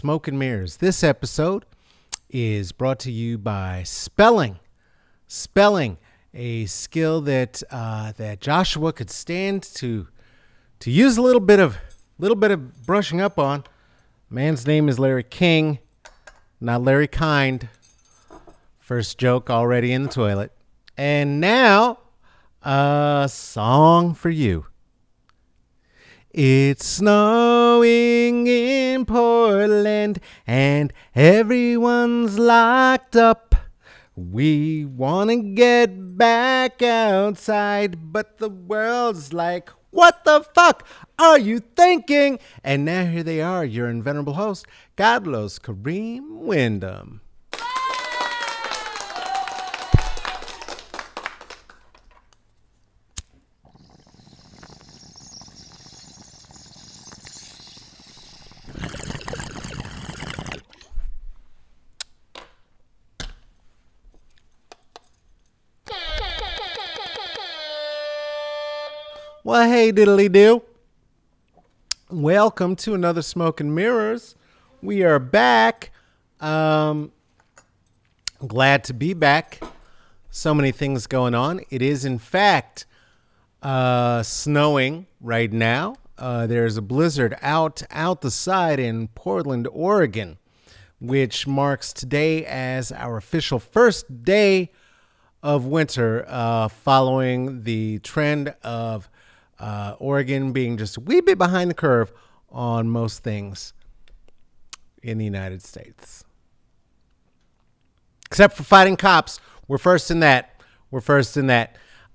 Smoke and Mirrors. This episode is brought to you by spelling. Spelling, a skill that that Joshua could stand to use a little bit of brushing up on. Man's name is Larry King, not Larry Kind. First joke already in the toilet. And now, a song for you. It's snowing in Portland and everyone's locked up. We want to get back outside, but the world's like, what the fuck are you thinking? And now here they are, your invenerable host, Carlos Kareem Wyndham. Well, hey, diddly-do. Welcome to another Smoke and Mirrors. We are back. Glad to be back. So many things going on. It is, in fact, snowing right now. There's a blizzard out the side in Portland, Oregon, which marks today as our official first day of winter, following the trend of Oregon being just a wee bit behind the curve on most things in the United States. Except for fighting cops. We're first in that.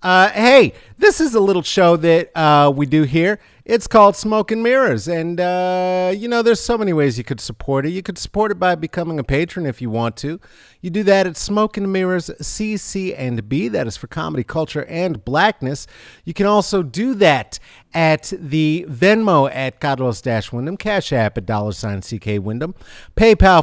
Hey, this is a little show that we do here. It's called Smoke and Mirrors. And, there's so many ways you could support it. You could support it by becoming a patron if you want to. You do that at Smoke and Mirrors CC&B. That is for comedy, culture, and blackness. You can also do that at the Venmo at Carlos-Wyndham, Cash App at $CK Wyndham, PayPal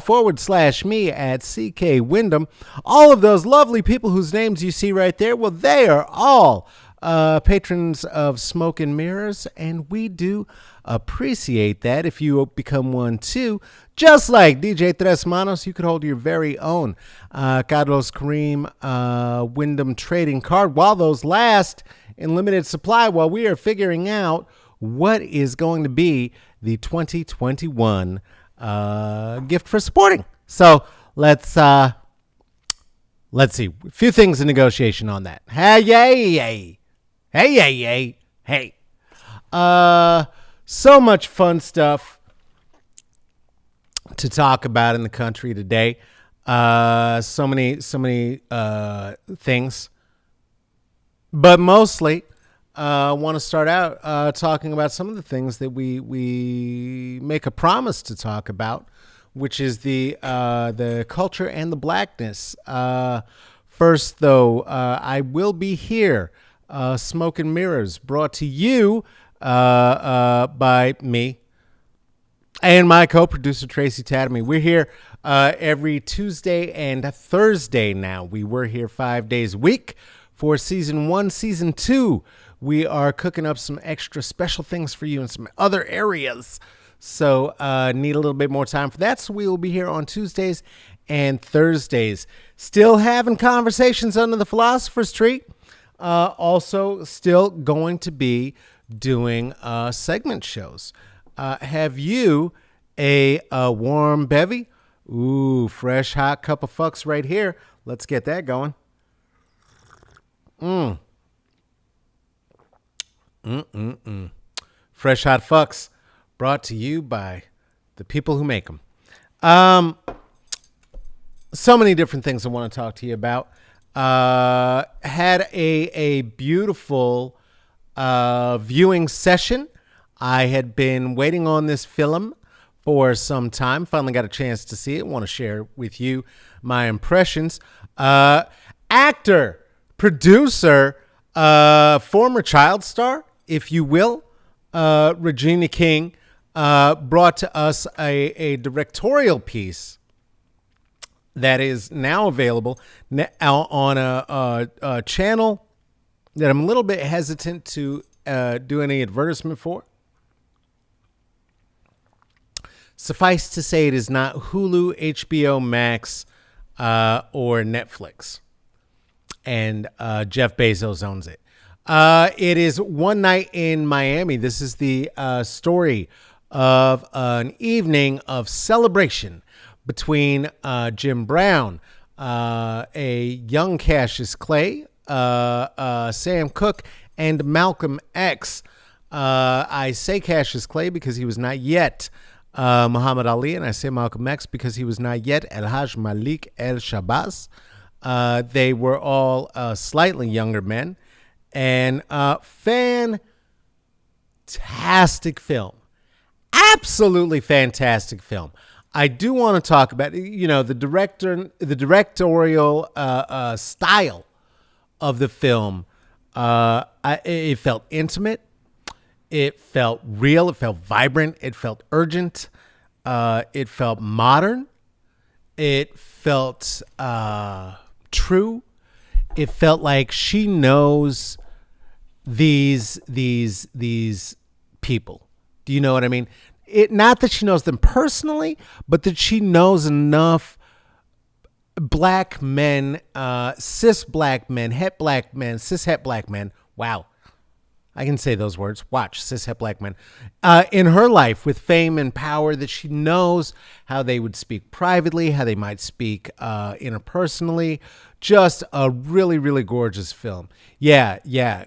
/me at CK Wyndham. All of those lovely people whose names you see right there, well, they are all patrons of Smoke and Mirrors, and we do appreciate that. If you become one too, just like DJ Tres Manos, you could hold your very own Carlos Kareem Wyndham trading card while those last in limited supply, while we are figuring out what is going to be the 2021 gift for supporting. So let's see, a few things in negotiation on that. Hey. So much fun stuff to talk about in the country today. So many things. But mostly, I want to start out talking about some of the things that we make a promise to talk about, which is the culture and the blackness. First, though, I will be here. Smoke and Mirrors, brought to you by me and my co-producer, Tracy Tatamy. We're here every Tuesday and Thursday now. We were here 5 days a week for Season 1. Season 2, we are cooking up some extra special things for you in some other areas. So need a little bit more time for that. So we will be here on Tuesdays and Thursdays. Still having conversations under the philosopher's tree. Also still going to be doing segment shows. Have you a warm bevy? Ooh, fresh hot cup of fucks right here. Let's get that going. Fresh hot fucks, brought to you by the people who make them. So many different things I want to talk to you about. Had a beautiful viewing session. I had been waiting on this film for some time. Finally got a chance to see it. Want to share with you my impressions. Actor, producer, former child star, if you will, Regina King, brought to us a directorial piece that is now available on a channel that I'm a little bit hesitant to do any advertisement for. Suffice to say, it is not Hulu, HBO Max, or Netflix. And Jeff Bezos owns it. It is One Night in Miami. This is the story of an evening of celebration between Jim Brown, a young Cassius Clay, Sam Cooke, and Malcolm X. I say Cassius Clay because he was not yet Muhammad Ali, and I say Malcolm X because he was not yet El Haj Malik El Shabazz. They were all slightly younger men, and fantastic film. Absolutely fantastic film. I do want to talk about, the directorial style of the film. It felt intimate. It felt real. It felt vibrant. It felt urgent. It felt modern. It felt true. It felt like she knows these people. Do you know what I mean? Not that she knows them personally, but that she knows enough black men, cis black men, het black men, cis-het black men. Wow. I can say those words. Watch, cis-het black men. In her life with fame and power, that she knows how they would speak privately, how they might speak interpersonally. Just a really, really gorgeous film. Yeah.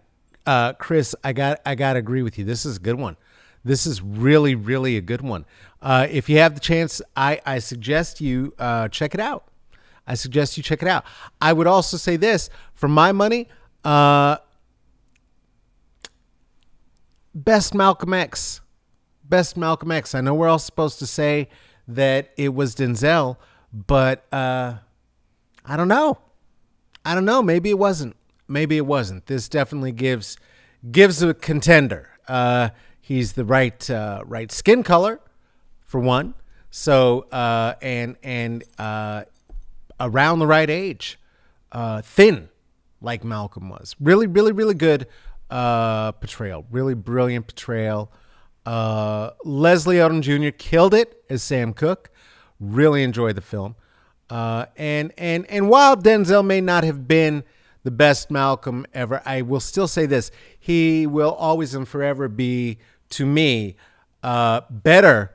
Chris, I got to agree with you. This is a good one. This is really, really a good one. If you have the chance, I suggest you check it out. I would also say this, for my money, Best Malcolm X. I know we're all supposed to say that it was Denzel, but I don't know. Maybe it wasn't. This definitely gives a contender. He's the right skin color, for one. So and around the right age, thin, like Malcolm was. Really, really, really good portrayal. Really brilliant portrayal. Leslie Odom Jr. killed it as Sam Cooke. Really enjoyed the film. And while Denzel may not have been the best Malcolm ever, I will still say this: he will always and forever be, to me, better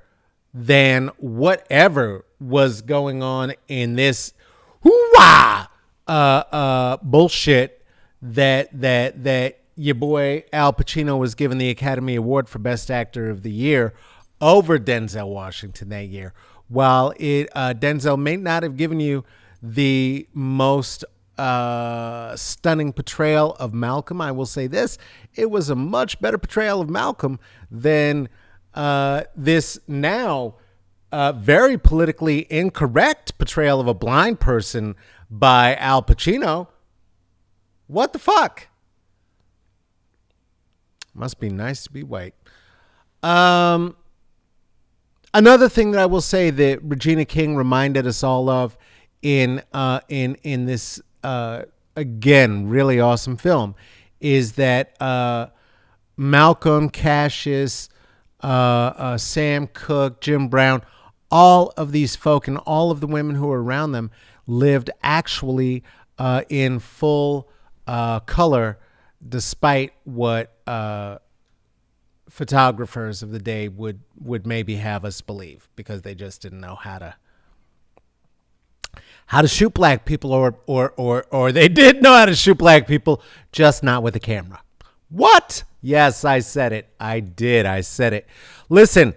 than whatever was going on in this bullshit that your boy Al Pacino was given the Academy Award for Best Actor of the Year over Denzel Washington that year. While Denzel may not have given you the most stunning portrayal of Malcolm, I will say this: it was a much better portrayal of Malcolm than this now very politically incorrect portrayal of a blind person by Al Pacino. What the fuck? Must be nice to be white. Another thing that I will say that Regina King reminded us all of in this again really awesome film is that Malcolm, Cassius, Sam Cooke, Jim Brown, all of these folk and all of the women who were around them lived actually in full color, despite what photographers of the day would maybe have us believe, because they just didn't know how to shoot black people, or they did know how to shoot black people, just not with a camera. What? Yes, I said it. I did. I said it. Listen,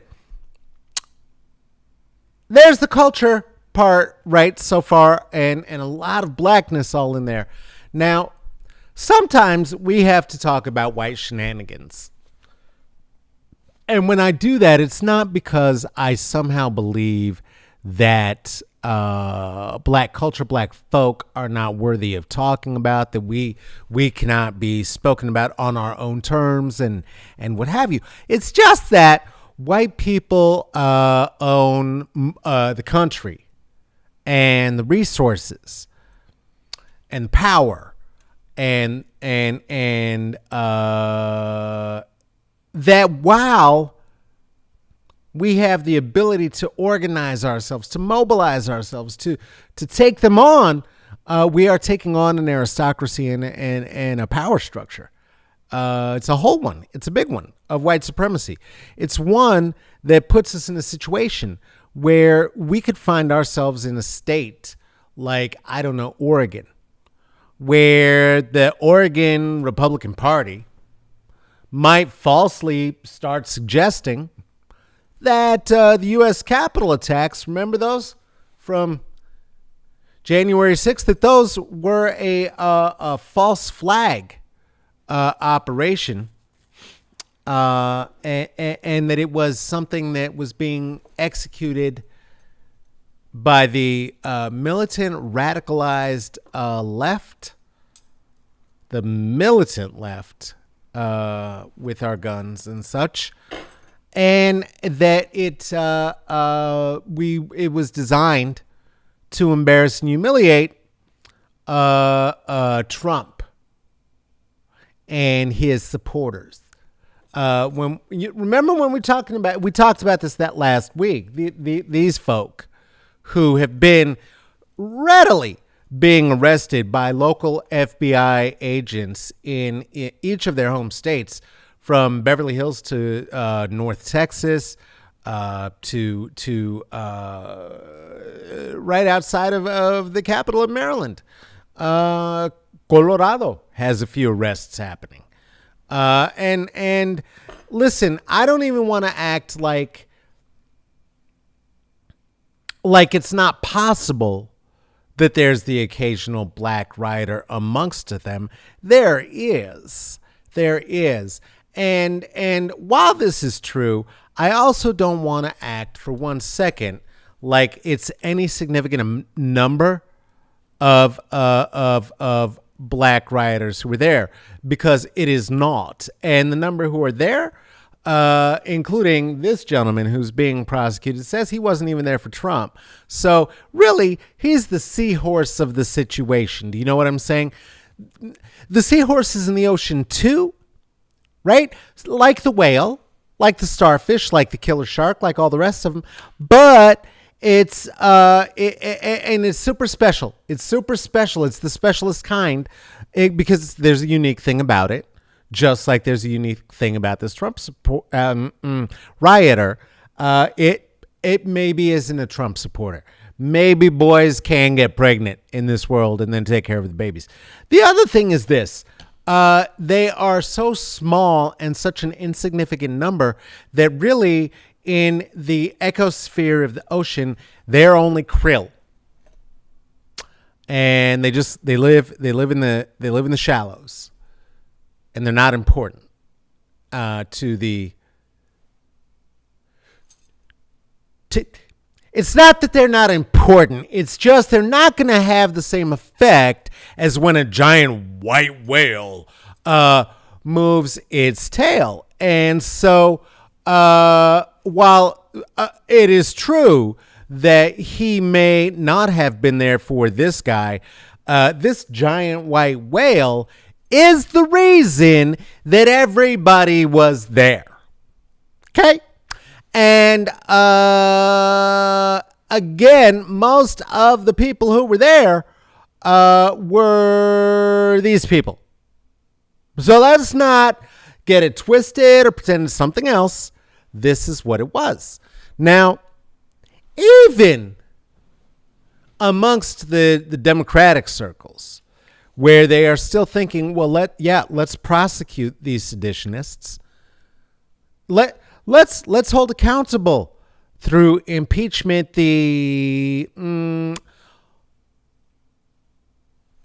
there's the culture part right so far, and a lot of blackness all in there. Now, sometimes we have to talk about white shenanigans. And when I do that, it's not because I somehow believe that black culture, black folk are not worthy of talking about, that we cannot be spoken about on our own terms and what have you. It's just that white people own the country and the resources and power and that while we have the ability to organize ourselves, to mobilize ourselves, to take them on. We are taking on an aristocracy and a power structure. It's a whole one. It's a big one of white supremacy. It's one that puts us in a situation where we could find ourselves in a state like, I don't know, Oregon, where the Oregon Republican Party might falsely start suggesting that the U.S. Capitol attacks, remember those from January 6th, that those were a false flag operation, and that it was something that was being executed by the militant radicalized left, the militant left, with our guns and such. And that it was designed to embarrass and humiliate Trump and his supporters. When you remember when we talked about this that last week, these folk who have been readily being arrested by local FBI agents in each of their home states, from Beverly Hills to North Texas, to right outside of the capital of Maryland. Colorado has a few arrests happening. And listen, I don't even want to act like it's not possible that there's the occasional black rioter amongst them. There is. And while this is true, I also don't want to act for 1 second like it's any significant number of black rioters who were there, because it is not. And the number who are there, including this gentleman who's being prosecuted, says he wasn't even there for Trump. So really, he's the seahorse of the situation. Do you know what I'm saying? The seahorse is in the ocean too. Right? Like the whale, like the starfish, like the killer shark, like all the rest of them. But it's and it's super special. It's super special. It's the specialist kind, because there's a unique thing about it. Just like there's a unique thing about this Trump rioter. It maybe isn't a Trump supporter. Maybe boys can get pregnant in this world and then take care of the babies. The other thing is this. They are so small and such an insignificant number that really, in the ecosphere of the ocean, they're only krill, and they live in the shallows, and they're not important to the. It's not that they're not important. It's just they're not going to have the same effect as when a giant white whale moves its tail. And so while it is true that he may not have been there for this guy, this giant white whale is the reason that everybody was there. Okay? And again, most of the people who were there were these people. So let's not get it twisted or pretend it's something else. This is what it was. Now, even amongst the Democratic circles, where they are still thinking, well, let's prosecute these seditionists. Let's hold accountable through impeachment the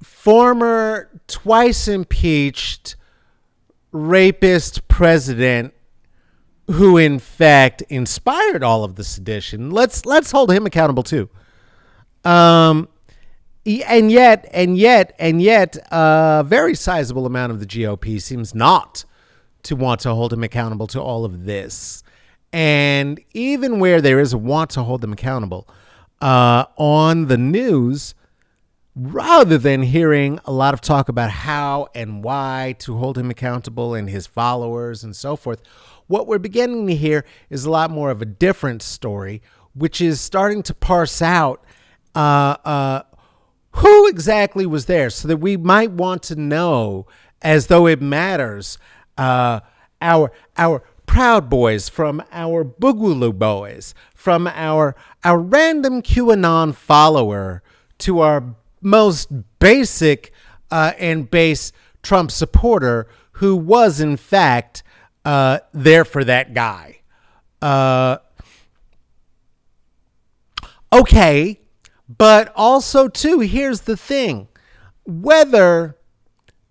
former twice impeached rapist president who in fact inspired all of the sedition. Let's hold him accountable too. And yet, a very sizable amount of the GOP seems not to want to hold him accountable to all of this. And even where there is a want to hold them accountable on the news, rather than hearing a lot of talk about how and why to hold him accountable and his followers and so forth, What we're beginning to hear is a lot more of a different story, which is starting to parse out who exactly was there, so that we might want to know, as though it matters, our Proud Boys, from our Boogaloo Boys, from our random QAnon follower to our most basic and base Trump supporter who was in fact there for that guy. Okay, but also too, here's the thing: whether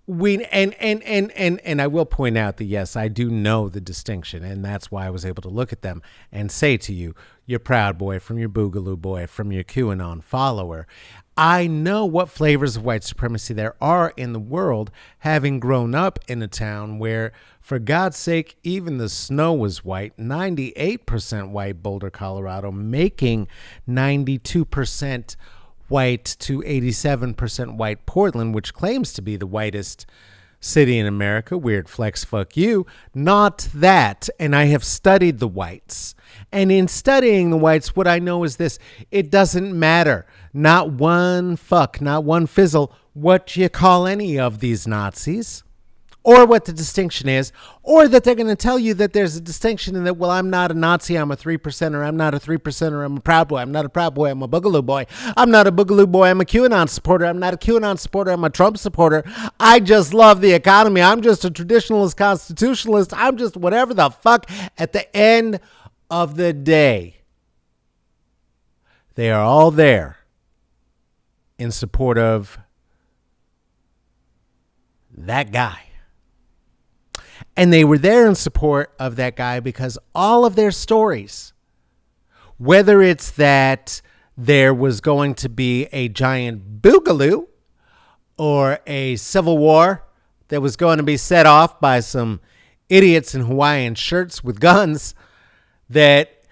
we and I will point out that yes, I do know the distinction, and that's why I was able to look at them and say to you, your Proud Boy from your Boogaloo Boy from your QAnon follower. I know what flavors of white supremacy there are in the world, having grown up in a town where, for God's sake, even the snow was white. 98% white Boulder, Colorado, making 92% white to 87% white Portland, which claims to be the whitest city in America. Weird flex, fuck you. Not that. And I have studied the whites. And in studying the whites, what I know is this: it doesn't matter. Not one fuck, not one fizzle, what you call any of these Nazis, or what the distinction is, or that they're going to tell you that there's a distinction in that, well, I'm not a Nazi, I'm a 3%er, I'm not a 3%er, I'm a Proud Boy, I'm not a Proud Boy, I'm a Boogaloo Boy, I'm not a Boogaloo Boy, I'm a QAnon supporter, I'm not a QAnon supporter, I'm a Trump supporter, I just love the economy, I'm just a traditionalist, constitutionalist, I'm just whatever the fuck. At the end of the day, they are all there in support of that guy. And they were there in support of that guy because all of their stories, whether it's that there was going to be a giant boogaloo or a civil war that was going to be set off by some idiots in Hawaiian shirts with guns, that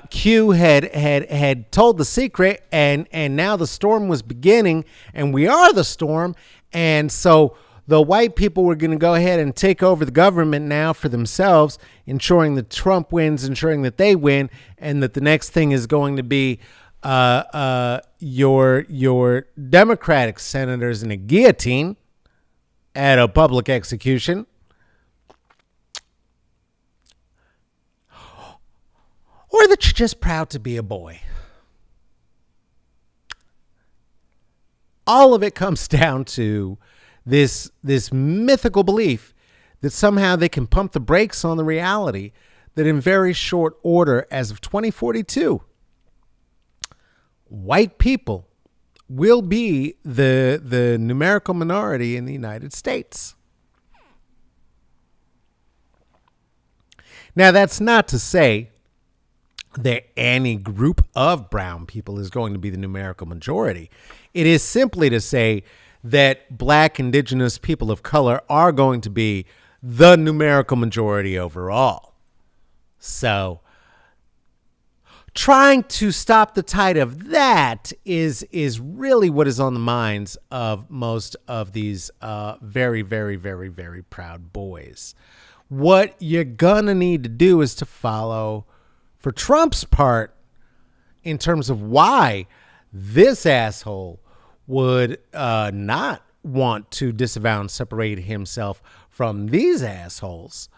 Q had told the secret, and now the storm was beginning, and we are the storm. And so the white people were going to go ahead and take over the government now for themselves, ensuring that Trump wins, ensuring that they win, and that the next thing is going to be your Democratic senators in a guillotine at a public execution. Or that you're just proud to be a boy. All of it comes down to this mythical belief that somehow they can pump the brakes on the reality that in very short order, as of 2042, white people will be the numerical minority in the United States. Now, that's not to say that any group of brown people is going to be the numerical majority. It is simply to say that black, indigenous, people of color are going to be the numerical majority overall. So trying to stop the tide of that is really what is on the minds of most of these very, very, very, very proud boys. What you're gonna need to do is to follow, for Trump's part, in terms of why this asshole would not want to disavow and separate himself from these assholes.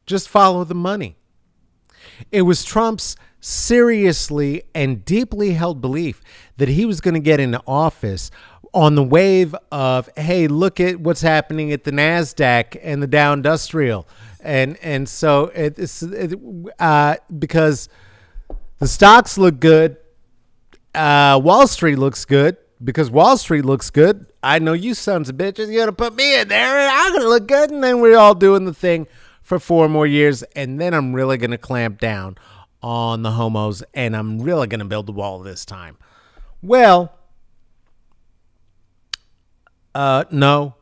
Just follow the money. It was Trump's seriously and deeply held belief that he was going to get into office on the wave of, hey, look at what's happening at the NASDAQ and the Dow Industrial. And so because the stocks look good, Wall Street looks good. Because Wall Street looks good, I know you sons of bitches, you're going to put me in there and I'm going to look good. And then we're all doing the thing for 4 more years. And then I'm really going to clamp down on the homos, and I'm really going to build the wall this time. Well, no.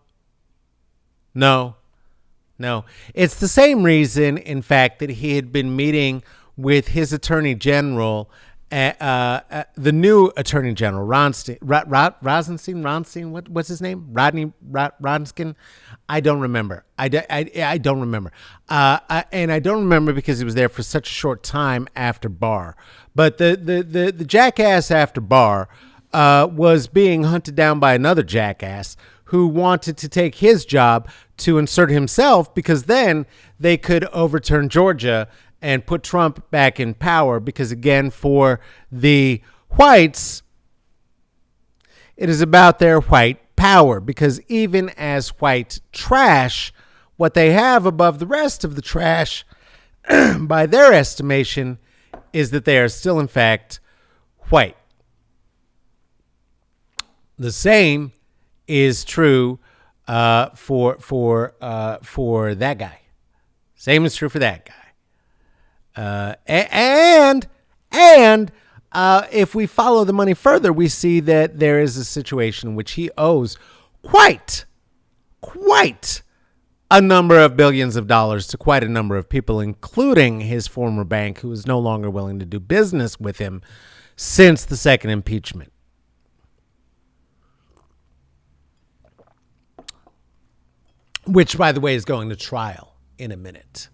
It's the same reason, in fact, that he had been meeting with his attorney general The new Attorney General, Rosenstein, what's his name? Ronskin? I don't remember. I don't remember. And I don't remember because he was there for such a short time after Barr. But the jackass after Barr was being hunted down by another jackass who wanted to take his job to insert himself because then they could overturn Georgia and put Trump back in power because, again, for the whites, it is about their white power because even as white trash, what they have above the rest of the trash, by their estimation, is that they are still, in fact, white. The same is true for that guy. Same is true for that guy. And if we follow the money further, we see that there is a situation in which he owes quite a number of billions of dollars to quite a number of people, including his former bank, who is no longer willing to do business with him since the second impeachment. Which, by the way, is going to trial in a minute.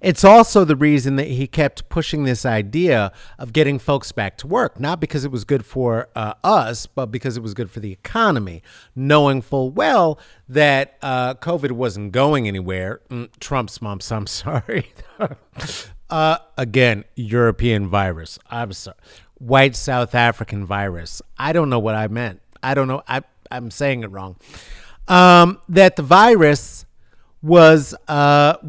It's also the reason that he kept pushing this idea of getting folks back to work, not because it was good for us, but because it was good for the economy, knowing full well that COVID wasn't going anywhere. Trump's mom, I'm sorry. Again, European virus. I'm sorry. White South African virus. I don't know what I meant. I don't know. I'm saying it wrong. That the virus was not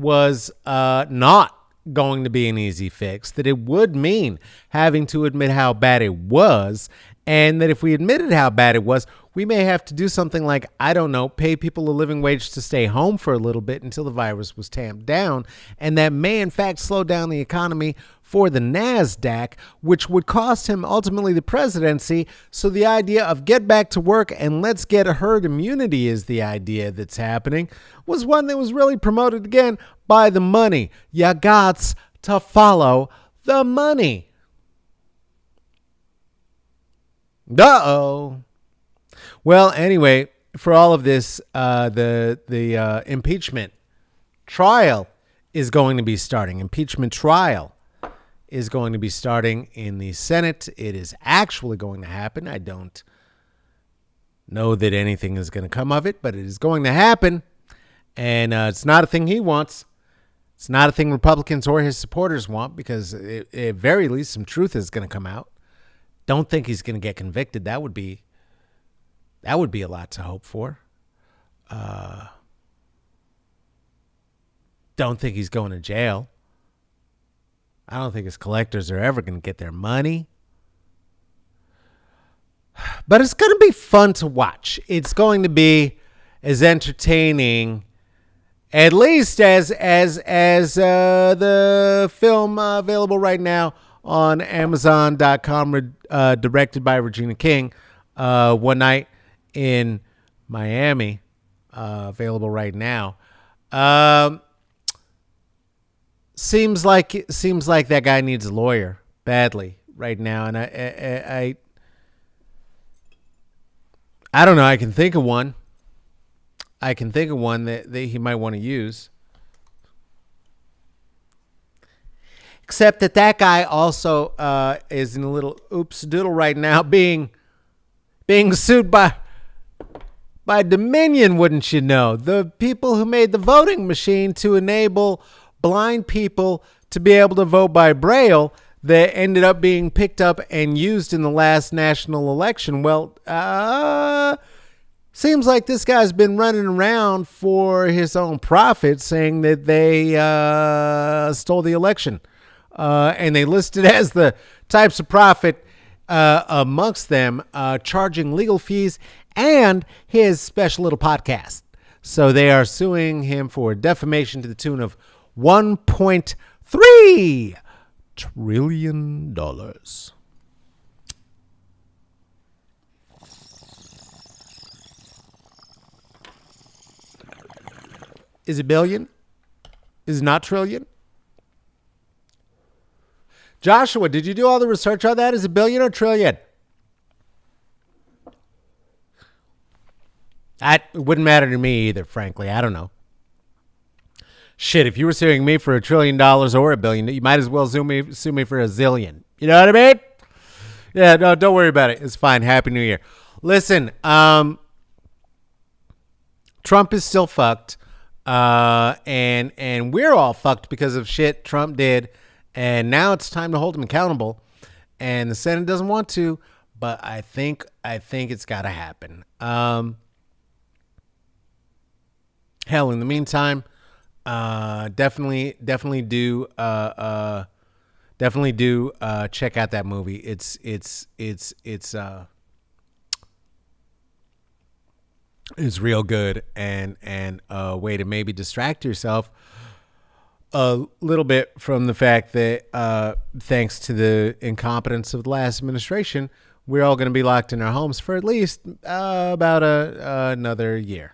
going to be an easy fix, that it would mean having to admit how bad it was, and that if we admitted how bad it was, we may have to do something like, I don't know, pay people a living wage to stay home for a little bit until the virus was tamped down, and that may in fact slow down the economy for the NASDAQ, which would cost him ultimately the presidency. So the idea of get back to work and let's get herd immunity is the idea that's happening, was one that was really promoted again by the money. You gots to follow the money. Uh-oh. Well, anyway, for all of this, the impeachment trial is going to be starting. Impeachment trial is going to be starting in the Senate. It is actually going to happen. I don't know that anything is going to come of it, but it is going to happen. And it's not a thing he wants. It's not a thing Republicans or his supporters want, because at very least some truth is going to come out. Don't think he's going to get convicted. That would be a lot to hope for. Don't think he's going to jail. I don't think his collectors are ever going to get their money. But it's going to be fun to watch. It's going to be as entertaining, at least as the film available right now on Amazon.com, directed by Regina King, One Night in Miami, available right now. Seems like that guy needs a lawyer badly right now, and I don't know. I can think of one. That he might want to use. Except that guy also is in a little oops doodle right now, being sued by Dominion, wouldn't you know? The people who made the voting machine to enable blind people to be able to vote by Braille, that ended up being picked up and used in the last national election. Well, seems like this guy's been running around for his own profit, saying that they stole the election. And they listed as the types of profit amongst them charging legal fees and his special little podcast. So they are suing him for defamation to the tune of $1.3 trillion. Is it billion? Is it not trillion? Joshua, did you do all the research on that? Is it billion or trillion? That wouldn't matter to me either, frankly. I don't know. Shit, if you were suing me for $1 trillion or $1 billion, you might as well sue me for a zillion. You know what I mean? Yeah, no, don't worry about it. It's fine. Happy New Year. Listen, Trump is still fucked. And we're all fucked because of shit Trump did. And now it's time to hold him accountable. And the Senate doesn't want to, but I think it's got to happen. Hell, in the meantime, definitely do check out that movie. It's real good, and a way to maybe distract yourself a little bit from the fact that thanks to the incompetence of the last administration, we're all going to be locked in our homes for at least about another year.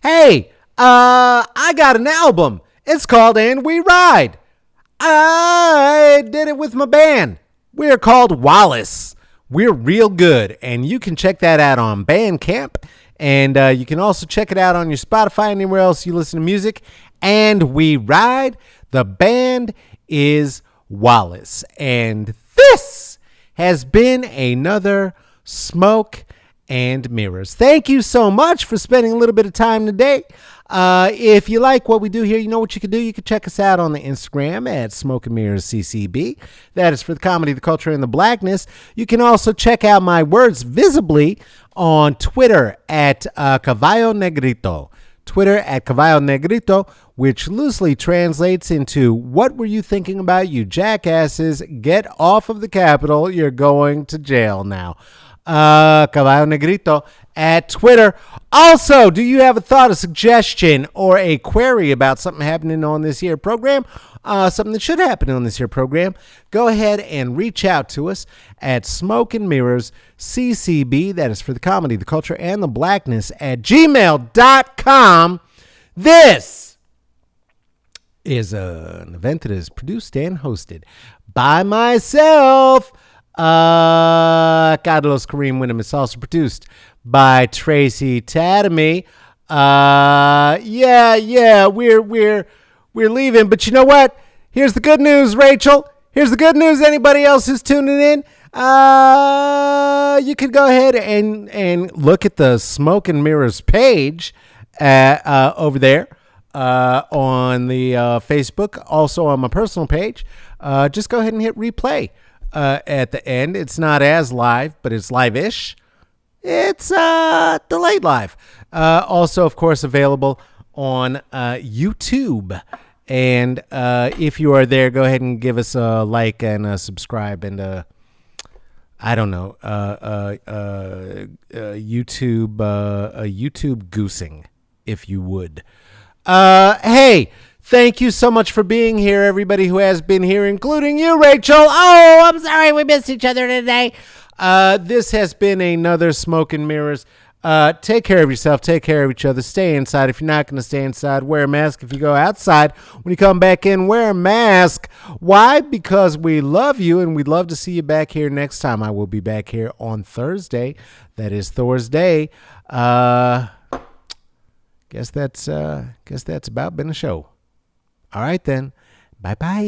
Hey, I got an album. It's called And We Ride. I did it with my band. We're called Wallace. We're real good, and you can check that out on Bandcamp, and you can also check it out on your Spotify, anywhere else you listen to music. And We Ride. The band is Wallace, and this has been another Smoke and Mirrors. Thank you so much for spending a little bit of time today. If you like what we do here, you know what you can do. You can check us out on the Instagram at Smoke and Mirrors CCB. That is for the comedy, the culture, and the blackness. You can also check out my words visibly on Twitter at Caballo Negrito. Twitter at Caballo Negrito, which loosely translates into, what were you thinking about, you jackasses? Get off of the Capitol. You're going to jail now. Caballo Negrito at Twitter. Also, do you have a thought, a suggestion, or a query about something happening on this here program? Something that should happen on this here program? Go ahead and reach out to us at Smoke and Mirrors CCB. That is for the comedy, the culture, and the blackness at gmail.com. This is an event that is produced and hosted by myself, Carlos Kareem Wyndham. It's also produced by Tracy Tatamy. We're leaving, but you know what? Here's the good news, Rachel. Here's the good news. Anybody else who's tuning in, you could go ahead and look at the Smoke and Mirrors page over there on the Facebook, also on my personal page. Just go ahead and hit replay at the end. It's not as live, but it's live-ish. It's delayed live. Also, of course, available on YouTube. And if you are there, go ahead and give us a like and a subscribe and YouTube goosing, if you would. Hey, thank you so much for being here, everybody who has been here, including you, Rachel. Oh, I'm sorry we missed each other today. This has been another Smoke and Mirrors. Take care of yourself. Take care of each other. Stay inside. If you're not going to stay inside, wear a mask. If you go outside, when you come back in, wear a mask. Why? Because we love you, and we'd love to see you back here next time. I will be back here on Thursday. That is Thor's Day. Guess that's about been a show. All right, then. Bye-bye.